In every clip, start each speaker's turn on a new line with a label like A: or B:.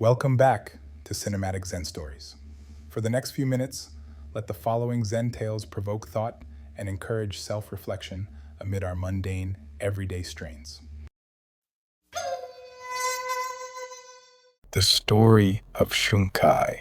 A: Welcome back to Cinematic Zen Stories. For the next few minutes, let the following Zen tales provoke thought and encourage self-reflection amid our mundane, everyday strains. The Story of Shunkai.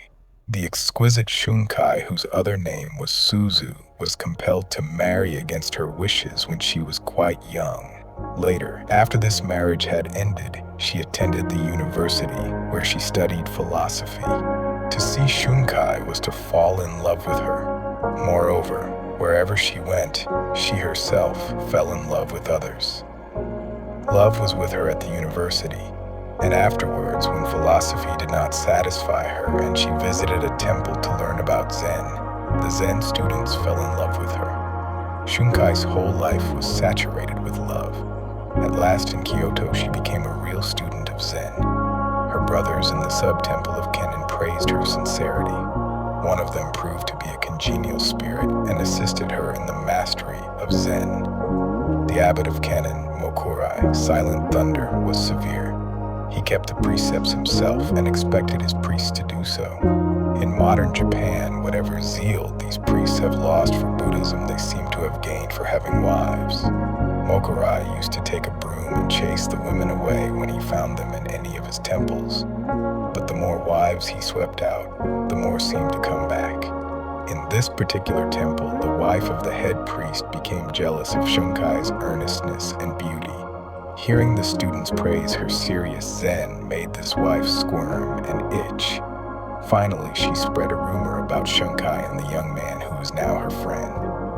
A: The exquisite Shunkai, whose other name was Suzu, was compelled to marry against her wishes when she was quite young. Later, after this marriage had ended, she attended the university where she studied philosophy. To see Shunkai was to fall in love with her. Moreover, wherever she went, she herself fell in love with others. Love was with her at the university, and afterwards, when philosophy did not satisfy her and she visited a temple to learn about Zen, the Zen students fell in love with her. Shunkai's whole life was saturated with love. At last in Kyoto, she became a real student of Zen. Her brothers in the sub-temple of Kennen praised her sincerity. One of them proved to be a congenial spirit and assisted her in the mastery of Zen. The abbot of Kennen, Mokurai, Silent Thunder, was severe. He kept the precepts himself and expected his priests to do so. In modern Japan, whatever zeal these priests have lost for Buddhism, they seem to have gained for having wives. Mokurai used to take a broom and chase the women away when he found them in any of his temples. But the more wives he swept out, the more seemed to come back. In this particular temple, the wife of the head priest became jealous of Shunkai's earnestness and beauty. Hearing the students praise her serious Zen made this wife squirm and itch. Finally, she spread a rumor about Shunkai and the young man who was now her friend.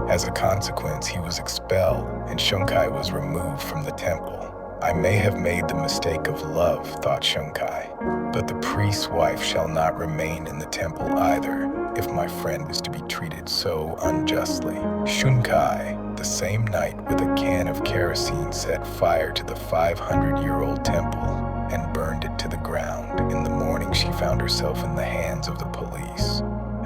A: As a consequence, he was expelled and Shunkai was removed from the temple. I may have made the mistake of love, thought Shunkai, but the priest's wife shall not remain in the temple either, if my friend is to be treated so unjustly. Shunkai, the same night with a can of kerosene, set fire to the 500-year-old temple and burned it to the ground. In the morning, she found herself in the hands of the police.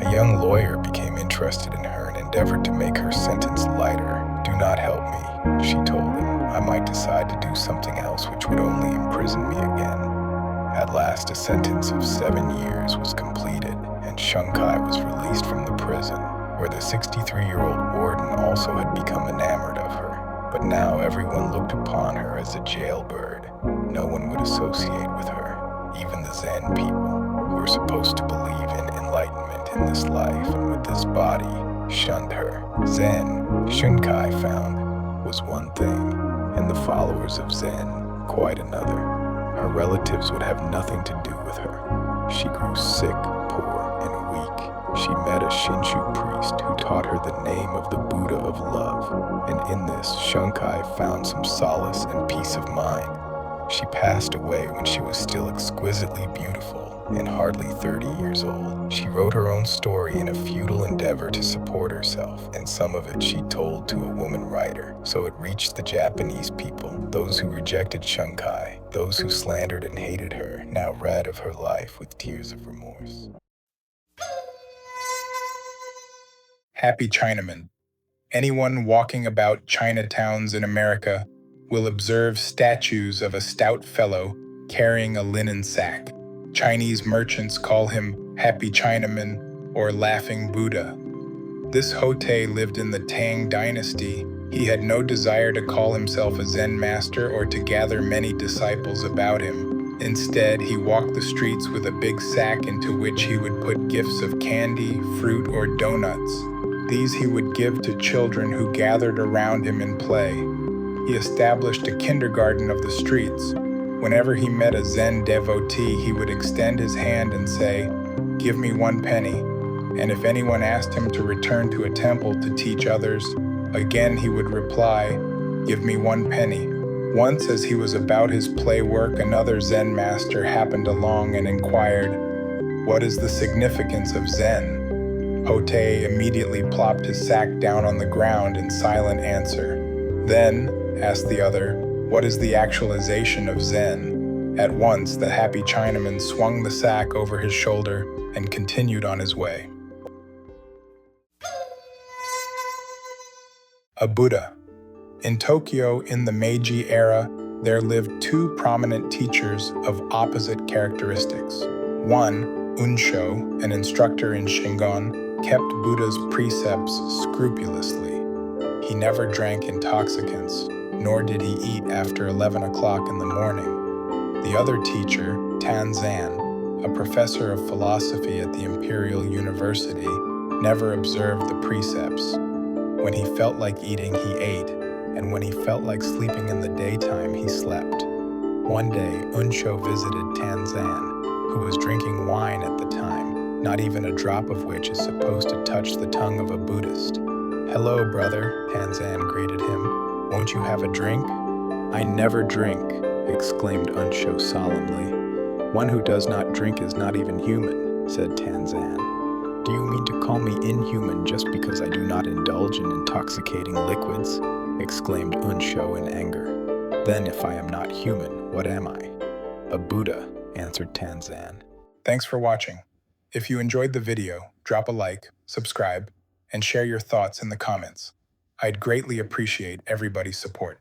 A: A young lawyer became interested in her and endeavored to make her sentence lighter. "Do not help me," she told him. "I might decide to do something else which would only imprison me again." At last, a sentence of 7 years was completed, and Shunkai was released from the prison, where the 63-year-old warden also had become enamored of her. But now everyone looked upon her as a jailbird. No one would associate with her. Even the Zen people, who were supposed to believe in enlightenment in this life and with this body, shunned her. Zen, Shunkai found, was one thing, and the followers of Zen quite another. Her relatives would have nothing to do with her. She grew sick, poor, and weak. She met a Shinshu priest who taught her the name of the Buddha of love, and in this, Shunkai found some solace and peace of mind. She passed away when she was still exquisitely beautiful and hardly 30 years old. She wrote her own story in a futile endeavor to support herself, and some of it she told to a woman writer. So it reached the Japanese people. Those who rejected Shunkai, those who slandered and hated her, now read of her life with tears of remorse. Happy Chinaman. Anyone walking about Chinatowns in America will observe statues of a stout fellow carrying a linen sack. Chinese merchants call him Happy Chinaman or Laughing Buddha. This Hotei lived in the Tang dynasty. He had no desire to call himself a Zen master or to gather many disciples about him. Instead, he walked the streets with a big sack into which he would put gifts of candy, fruit, or donuts. These he would give to children who gathered around him in play. He established a kindergarten of the streets. Whenever he met a Zen devotee, he would extend his hand and say, "Give me 1 penny." And if anyone asked him to return to a temple to teach others, again he would reply, "Give me 1 penny." Once, as he was about his play work, another Zen master happened along and inquired, "What is the significance of Zen?" Hotei immediately plopped his sack down on the ground in silent answer. "Then," asked the other, "what is the actualization of Zen?" At once, the happy Chinaman swung the sack over his shoulder and continued on his way. A Buddha. In Tokyo in the Meiji era, there lived 2 prominent teachers of opposite characteristics. 1. Unsho, an instructor in Shingon, kept Buddha's precepts scrupulously. He never drank intoxicants, nor did he eat after 11 o'clock in the morning. The other teacher, Tanzan, a professor of philosophy at the Imperial University, never observed the precepts. When he felt like eating, he ate, and when he felt like sleeping in the daytime, he slept. One day, Unsho visited Tanzan, who was drinking wine at the time, not even a drop of which is supposed to touch the tongue of a Buddhist. "Hello, brother," Tanzan greeted him. "Won't you have a drink?" "I never drink," exclaimed Unsho solemnly. "One who does not drink is not even human," said Tanzan. "Do you mean to call me inhuman just because I do not indulge in intoxicating liquids?" exclaimed Unsho in anger. "Then if I am not human, what am I?" "A Buddha," answered Tanzan. Thanks for watching. If you enjoyed the video, drop a like, subscribe, and share your thoughts in the comments. I'd greatly appreciate everybody's support.